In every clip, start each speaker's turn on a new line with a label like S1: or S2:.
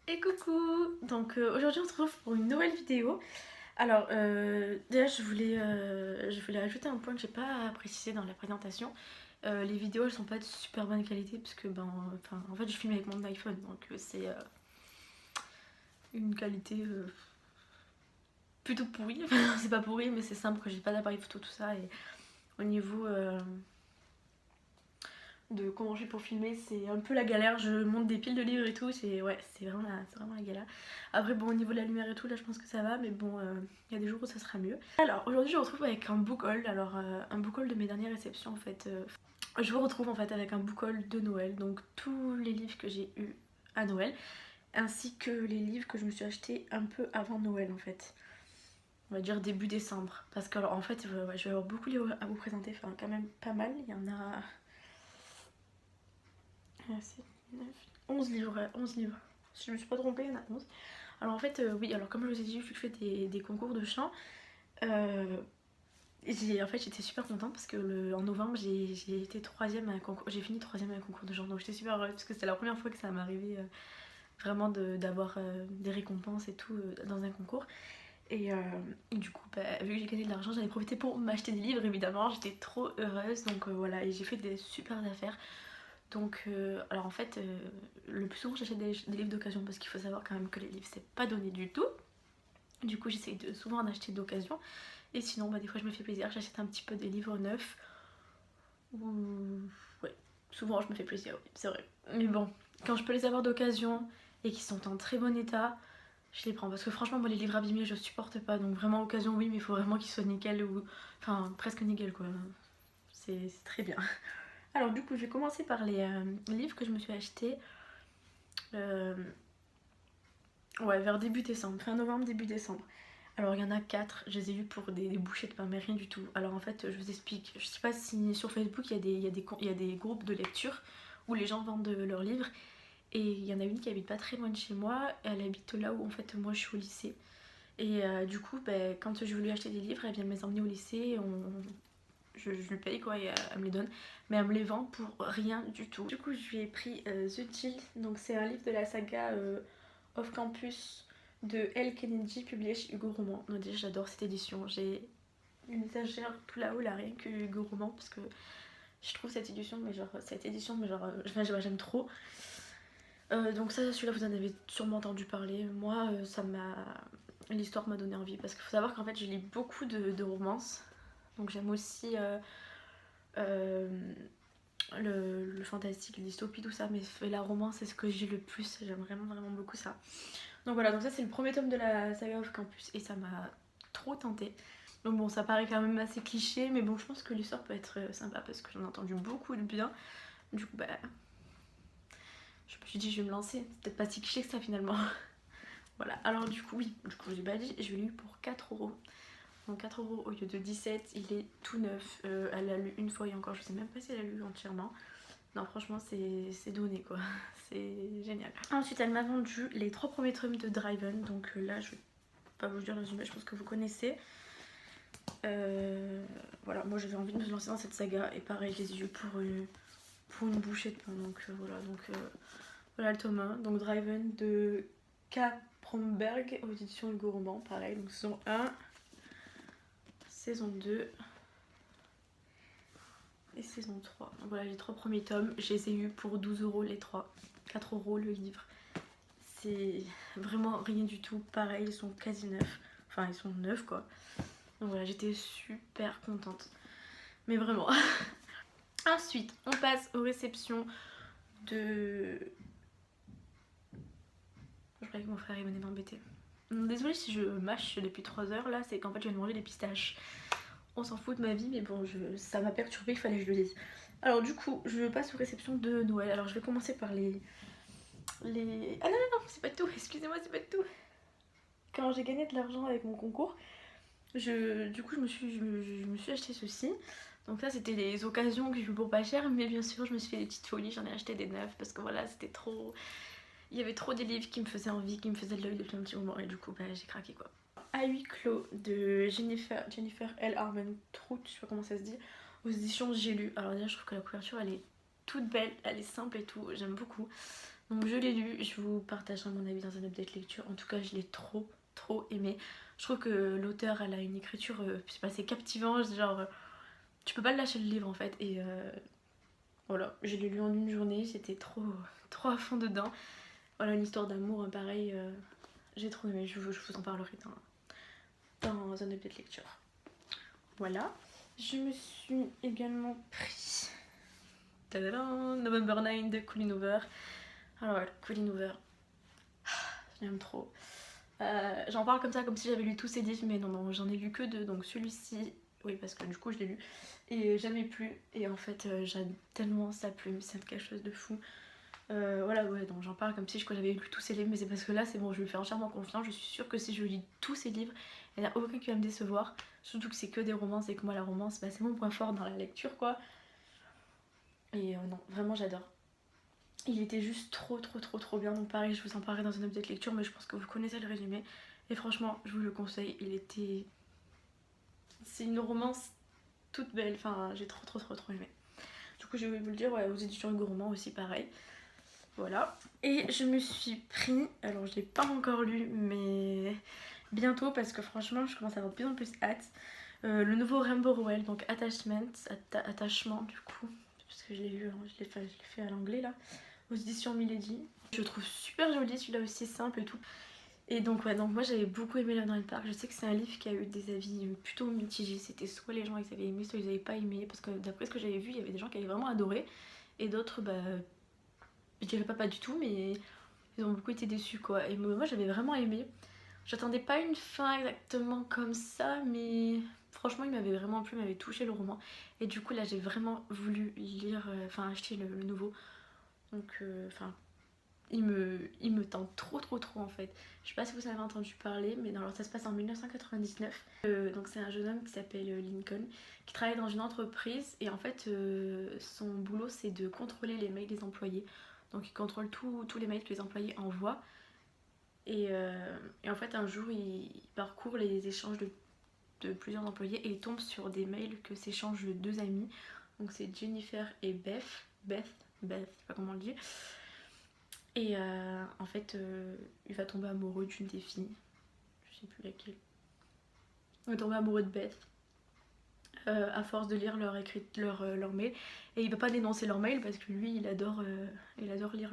S1: Et coucou. Donc aujourd'hui on se retrouve pour une nouvelle vidéo. Alors déjà je voulais ajouter un point que j'ai pas précisé dans la présentation. Les vidéos elles sont pas de super bonne qualité parce que enfin en fait je filme avec mon iPhone donc c'est une qualité plutôt pourrie. Enfin, c'est pas pourri mais c'est simple que j'ai pas d'appareil photo tout ça et au niveau de comment je fais pour filmer, c'est un peu la galère. Je monte des piles de livres et tout, c'est vraiment la galère. Après bon, au niveau de la lumière et tout, là je pense que ça va, mais bon, il y a des jours où ça sera mieux. Alors aujourd'hui je vous retrouve avec un book haul, alors un book haul de mes dernières réceptions en fait. Je vous retrouve en fait avec un book haul de Noël, donc tous les livres que j'ai eu à Noël, ainsi que les livres que je me suis achetés un peu avant Noël en fait. On va dire début décembre, parce que alors en fait ouais, je vais avoir beaucoup de livres à vous présenter, enfin quand même pas mal, il y en a 7, 9, 11 livres, ouais, 11 livres. Si je me suis pas trompée, il y en a 11. Alors en fait, oui, alors comme je vous ai dit, vu que je fais des concours de chant, en fait j'étais super contente parce que en novembre j'ai été troisième à un concours, j'ai fini troisième à un concours de chant, donc j'étais super heureuse parce que c'était la première fois que ça m'arrivait vraiment d'avoir des récompenses et tout dans un concours. Et du coup, vu que j'ai gagné de l'argent, j'en ai profité pour m'acheter des livres évidemment, j'étais trop heureuse, donc voilà, et j'ai fait des super affaires. Donc, alors en fait, le plus souvent j'achète des livres d'occasion parce qu'il faut savoir quand même que les livres c'est pas donné du tout. Du coup, j'essaie de souvent en acheter d'occasion. Et sinon, des fois je me fais plaisir, j'achète un petit peu des livres neufs. Ou. Ouais, souvent je me fais plaisir, oui, c'est vrai. Mais bon, quand je peux les avoir d'occasion et qui sont en très bon état, je les prends. Parce que franchement, moi les livres abîmés je supporte pas. Donc vraiment, occasion, oui, mais il faut vraiment qu'ils soient nickel ou. Enfin, presque nickel quoi. C'est très bien. Alors du coup je vais commencer par les livres que je me suis achetés ouais, vers début décembre, fin novembre, début décembre. Alors il y en a 4, je les ai eus pour des bouchées de pain, mais rien du tout. Alors en fait je vous explique, je sais pas si sur Facebook il y a des groupes de lecture où les gens vendent leurs livres. Et il y en a une qui habite pas très loin de chez moi, elle habite là où en fait moi je suis au lycée. Et du coup quand je voulais acheter des livres, elle vient me les emmener au lycée, je lui paye quoi et elle me les donne, mais elle me les vend pour rien du tout. Du coup je lui ai pris The Jill, donc c'est un livre de la saga Off Campus de L. Kennedy publié chez Hugo Roman. Donc déjà j'adore cette édition, j'ai une étagère tout là-haut là rien que Hugo Roman parce que je trouve cette édition j'aime trop. Donc ça celui-là vous en avez sûrement entendu parler. Moi l'histoire m'a donné envie parce qu'il faut savoir qu'en fait je lis beaucoup de romances. Donc j'aime aussi euh, le fantastique, la dystopie, tout ça, mais la romance c'est ce que j'ai le plus, j'aime vraiment beaucoup ça. Donc voilà, donc ça c'est le premier tome de la saga Off Campus et ça m'a trop tenté. Donc bon, ça paraît quand même assez cliché, mais bon, je pense que l'histoire peut être sympa parce que j'en ai entendu beaucoup de bien. Du coup, je me suis dit, je vais me lancer. C'est peut-être pas si cliché que ça finalement. Voilà, alors du coup, oui, du coup, je l'ai pas dit, je l'ai lu pour 4€. Donc 4€ au lieu de 17, il est tout neuf. Elle l'a lu une fois et encore, je sais même pas si elle l'a lu entièrement. Non, franchement, c'est donné quoi. C'est génial. Ensuite, elle m'a vendu les 3 premiers tomes de Driven. Donc là, je vais pas vous le dire le résumé, je pense que vous connaissez. Voilà, moi j'avais envie de me lancer dans cette saga. Et pareil, je les ai eu pour une bouchée de pain. Donc voilà, voilà le tome 1. Donc Driven de K. Bromberg aux éditions Hugo Roman. Pareil, donc saison 1, saison 2 et saison 3. Donc voilà les 3 premiers tomes, je les ai eu pour 12€ les 3, 4€ le livre. C'est vraiment rien du tout, pareil ils sont quasi neufs, enfin ils sont neufs quoi. Donc voilà, j'étais super contente, mais vraiment. Ensuite on passe aux réceptions de... Je croyais que mon frère il venait m'embêter. Désolée si je mâche depuis 3 heures là, c'est qu'en fait je viens de manger des pistaches. On s'en fout de ma vie, mais bon, ça m'a perturbée, il fallait que je le dise. Alors du coup, je passe aux réceptions de Noël. Alors je vais commencer par les... Ah non, c'est pas tout, excusez-moi, c'est pas tout. Quand j'ai gagné de l'argent avec mon concours, du coup, je me suis acheté ceci. Donc ça, c'était les occasions que j'ai eu pour pas cher, mais bien sûr, je me suis fait des petites folies, j'en ai acheté des neufs, parce que voilà, c'était trop... Il y avait trop des livres qui me faisaient envie, qui me faisaient de l'œil depuis un petit moment, et du coup, j'ai craqué quoi. À huis clos de Jennifer L. Armentrout, je sais pas comment ça se dit, aux éditions J'ai lu. Alors déjà je trouve que la couverture elle est toute belle, elle est simple et tout, j'aime beaucoup. Donc je l'ai lu, je vous partagerai mon avis dans un update lecture. En tout cas je l'ai trop aimé. Je trouve que l'auteur elle a une écriture, je sais pas, c'est captivant, genre tu peux pas lâcher le livre en fait. Et voilà, je l'ai lu en une journée, j'étais trop à fond dedans. Voilà, une histoire d'amour, hein, pareil, j'ai trop aimé, je vous en parlerai dans un update lecture. Voilà, je me suis également pris tadadam, November 9 de Colleen Hoover. Alors voilà, Colleen Hoover, je l'aime trop. J'en parle comme ça, comme si j'avais lu tous ses livres, mais non, j'en ai lu que 2, donc celui-ci, oui, parce que du coup je l'ai lu, et jamais plus, et en fait j'aime tellement sa plume, c'est quelque chose de fou. Voilà, ouais, donc j'en parle comme si j'avais lu tous ses livres, mais c'est parce que là c'est bon, je lui fais entièrement confiance, je suis sûre que si je lis tous ses livres, il n'y en a aucun qui va me décevoir, surtout que c'est que des romances, et que moi la romance, bah, c'est mon point fort dans la lecture, quoi. Et non, vraiment j'adore. Il était juste trop bien, donc pareil je vous en parlerai dans un update lecture, mais je pense que vous connaissez le résumé. Et franchement je vous le conseille, il était... C'est une romance toute belle, enfin j'ai trop aimé. Du coup je vais vous le dire, ouais, aux éditions Hugo Roman aussi pareil. Voilà. Et je me suis pris, alors je l'ai pas encore lu, mais bientôt parce que franchement je commence à avoir de plus en plus hâte. Le nouveau Rainbow Rowell, donc Attachement du coup, parce que je l'ai lu, je l'ai fait à l'anglais là, aux éditions Milady. Je le trouve super joli, celui-là aussi simple et tout. Et donc ouais, donc moi j'avais beaucoup aimé La Dans le Parc. Je sais que c'est un livre qui a eu des avis plutôt mitigés. C'était soit les gens ils avaient aimé, soit ils n'avaient pas aimé. Parce que d'après ce que j'avais vu, il y avait des gens qui avaient vraiment adoré. Et d'autres, bah, je dirais pas du tout, mais ils ont beaucoup été déçus quoi. Et moi j'avais vraiment aimé. J'attendais pas une fin exactement comme ça, mais franchement il m'avait vraiment plu, il m'avait touché le roman. Et du coup là j'ai vraiment voulu lire, enfin acheter le nouveau. Donc enfin il me tente trop en fait. Je sais pas si vous avez entendu parler, mais alors ça se passe en 1999. Donc c'est un jeune homme qui s'appelle Lincoln, qui travaille dans une entreprise et en fait son boulot c'est de contrôler les mails des employés. Donc il contrôle tous les mails que les employés envoient. Et en fait un jour il parcourt les échanges de plusieurs employés et il tombe sur des mails que s'échangent deux amis. Donc c'est Jennifer et Beth, je sais pas comment on le dit. Et en fait, il va tomber amoureux d'une des filles. Je sais plus laquelle. Il va tomber amoureux de Beth. À force de lire leur mail. Et il va pas dénoncer leur mail parce que lui, il adore lire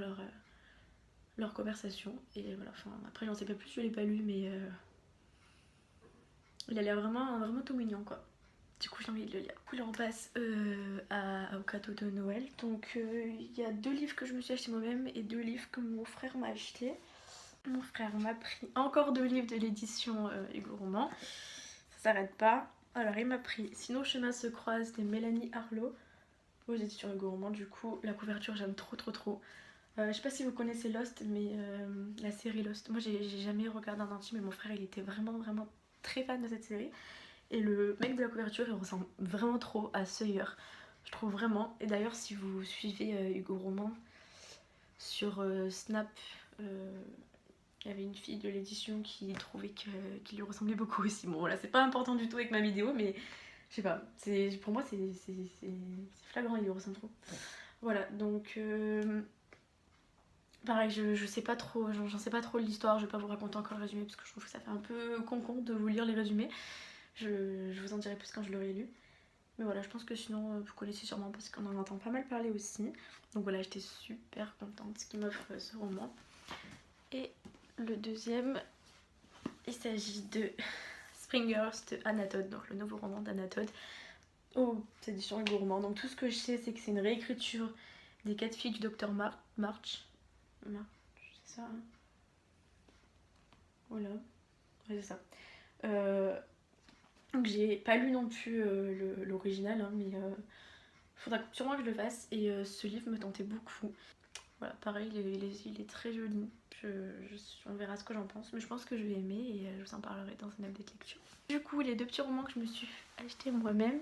S1: leur conversation. Et voilà, enfin, après, j'en sais pas plus, je l'ai pas lu, mais il a l'air vraiment tout mignon, quoi. Du coup, j'ai envie de le lire. Du coup, là, on passe au cadeau de Noël. Donc, il y a 2 livres que je me suis acheté moi-même et 2 livres que mon frère m'a acheté. Mon frère m'a pris encore 2 livres de l'édition Hugo Roman. Ça s'arrête pas. Alors, il m'a pris Si nos chemins se croisent de Mélanie Arlot aux éditions Hugo Roman. Du coup, la couverture, j'aime trop. Je sais pas si vous connaissez Lost, mais la série Lost. Moi, j'ai jamais regardé en entier, mais mon frère, il était vraiment très fan de cette série. Et le mec de la couverture, il ressemble vraiment trop à Sawyer. Je trouve vraiment. Et d'ailleurs, si vous suivez Hugo Roman sur Snap, il y avait une fille de l'édition qui trouvait qu'il lui ressemblait beaucoup aussi. Bon, voilà, c'est pas important du tout avec ma vidéo, mais je sais pas. Pour moi, c'est flagrant, il lui ressemble trop. Voilà, donc pareil, je sais pas trop, j'en sais pas trop l'histoire. Je vais pas vous raconter encore le résumé parce que je trouve que ça fait un peu con de vous lire les résumés. Je vous en dirai plus quand je l'aurai lu. Mais voilà, je pense que sinon vous connaissez sûrement parce qu'on en entend pas mal parler aussi. Donc voilà, j'étais super contente qu'il m'offre ce roman. Et le deuxième, il s'agit de Springers de Anna Todd, donc le nouveau roman d'Anna Todd aux éditions Hugo Roman. Donc tout ce que je sais, c'est que c'est une réécriture des 4 filles du docteur March, c'est ça, hein. Voilà, ouais, c'est ça. Donc j'ai pas lu non plus l'original, hein, mais faudra sûrement que je le fasse. Et ce livre me tentait beaucoup. Voilà, pareil, il est très joli. On verra ce que j'en pense, mais je pense que je vais aimer et je vous en parlerai dans un update lecture. Du coup, les 2 petits romans que je me suis achetés moi-même,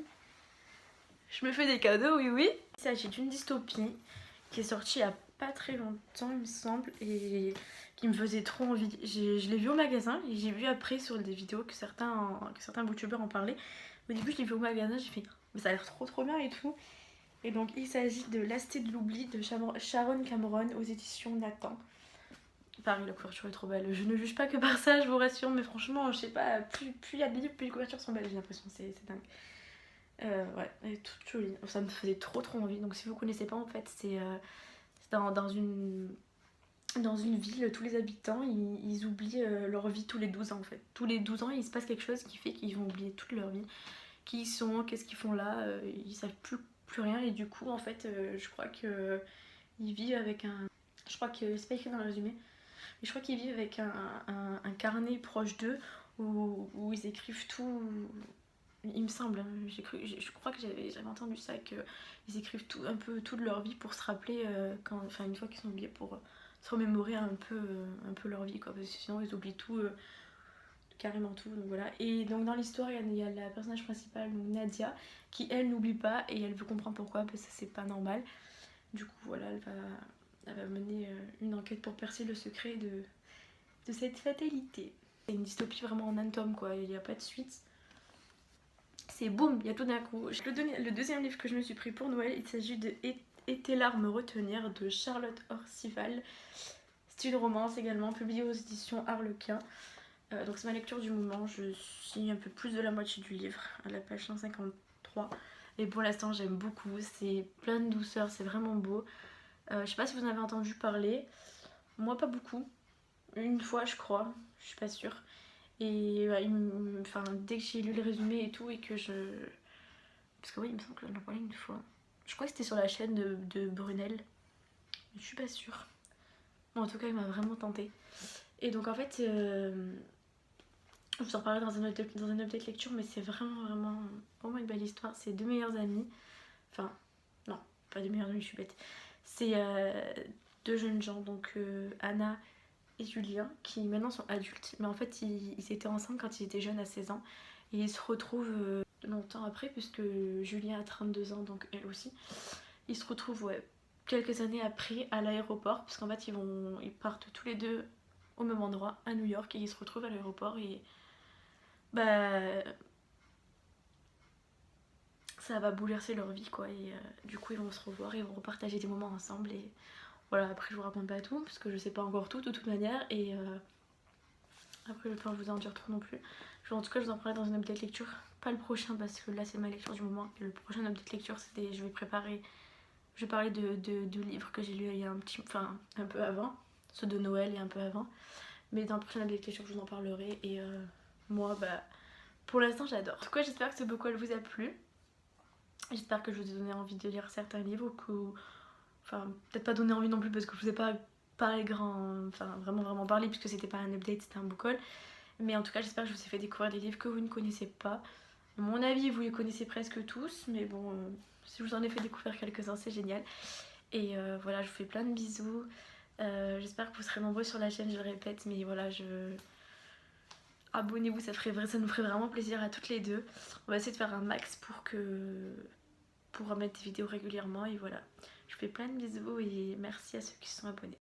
S1: je me fais des cadeaux, oui. Il s'agit d'une dystopie qui est sortie il y a pas très longtemps, il me semble, et qui me faisait trop envie. Je l'ai vu au magasin et j'ai vu après sur des vidéos que certains booktubbers en parlaient. Au début, je l'ai vu au magasin, j'ai fait mais ça a l'air trop bien et tout. Et donc il s'agit de L'Asté de l'oubli de Sharon Cameron aux éditions Nathan. Pareil, la couverture est trop belle. Je ne juge pas que par ça, je vous rassure, mais franchement, je sais pas, plus il y a des livres, plus les couvertures sont belles, j'ai l'impression, c'est dingue. Ouais, elle est toute jolie. Ça me faisait trop envie. Donc si vous connaissez pas, en fait, c'est dans une ville, tous les habitants, ils oublient leur vie tous les 12 ans, en fait. Tous les 12 ans, il se passe quelque chose qui fait qu'ils vont oublier toute leur vie. Qui ils sont, qu'est-ce qu'ils font là, ils savent plus rien. Et du coup, en fait, je crois que ils vivent avec un... Je crois que c'est pas écrit dans le résumé, mais je crois qu'ils vivent avec un carnet proche d'eux où ils écrivent tout. Il me semble, hein, je crois que j'avais entendu ça, qu'ils écrivent tout, un peu toute leur vie pour se rappeler, enfin une fois qu'ils sont oubliés, pour se remémorer un peu leur vie, quoi, parce que sinon ils oublient tout, carrément tout, donc voilà. Et donc dans l'histoire, il y a la personnage principale, donc Nadia, qui elle n'oublie pas et elle veut comprendre pourquoi, parce que c'est pas normal. Du coup, voilà, elle va mener une enquête pour percer le secret de cette fatalité. C'est une dystopie vraiment en un tome, quoi, il n'y a pas de suite. C'est boum, il y a tout d'un coup. Le deuxième livre que je me suis pris pour Noël, il s'agit de Et tes larmes retenir de Charlotte Orcival. C'est une romance également, publiée aux éditions Harlequin. Donc c'est ma lecture du moment, je suis un peu plus de la moitié du livre, à la page 153. Et pour l'instant j'aime beaucoup, c'est plein de douceur, c'est vraiment beau. Je sais pas si vous en avez entendu parler, moi pas beaucoup. Une fois je crois, je suis pas sûre. Et enfin, dès que j'ai lu le résumé et tout, et que je... Parce que oui, il me semble que j'en ai parlé une fois. Je crois que c'était sur la chaîne de Brunel. Mais je suis pas sûre. Bon, en tout cas, il m'a vraiment tenté. Et donc en fait, je vous en parlerai dans un update lecture, mais c'est vraiment une belle histoire. C'est deux meilleures amies. Enfin, non, pas deux meilleures amies, je suis bête. C'est deux jeunes gens, donc Anna et Julien, qui maintenant sont adultes. Mais en fait, ils étaient ensemble quand ils étaient jeunes, à 16 ans. Et ils se retrouvent longtemps après, puisque Julien a 32 ans, donc elle aussi. Ils se retrouvent, ouais, quelques années après à l'aéroport, parce qu'en fait, ils partent tous les deux au même endroit, à New York, et ils se retrouvent à l'aéroport. Et bah, ça va bouleverser leur vie, quoi. Et du coup, ils vont se revoir, ils vont repartager des moments ensemble. Et voilà, après, je vous raconte pas tout, parce que je sais pas encore tout, de toute manière. Et après, je vais pas vous en dire trop non plus. En tout cas, je vous en parlerai dans une update lecture. Pas le prochain, parce que là, c'est ma lecture du moment. Et le prochain update lecture, je vais préparer... Je vais parler de livres que j'ai lus il y a un peu avant. Ceux de Noël et un peu avant. Mais dans le prochain update lecture, je vous en parlerai. Et moi, bah, pour l'instant, j'adore. En tout cas, j'espère que ce book haul vous a plu. J'espère que je vous ai donné envie de lire certains livres. Enfin, peut-être pas donné envie non plus, parce que je vous ai pas parlé vraiment parlé, puisque c'était pas un update, c'était un book haul. Mais en tout cas, j'espère que je vous ai fait découvrir des livres que vous ne connaissez pas. À mon avis, vous les connaissez presque tous, mais bon, si je vous en ai fait découvrir quelques-uns, c'est génial. Et voilà, je vous fais plein de bisous. J'espère que vous serez nombreux sur la chaîne, je le répète, mais voilà, abonnez-vous, ça nous ferait vraiment plaisir à toutes les deux. On va essayer de faire un max pour remettre des vidéos régulièrement, et voilà. Je vous fais plein de bisous et merci à ceux qui se sont abonnés.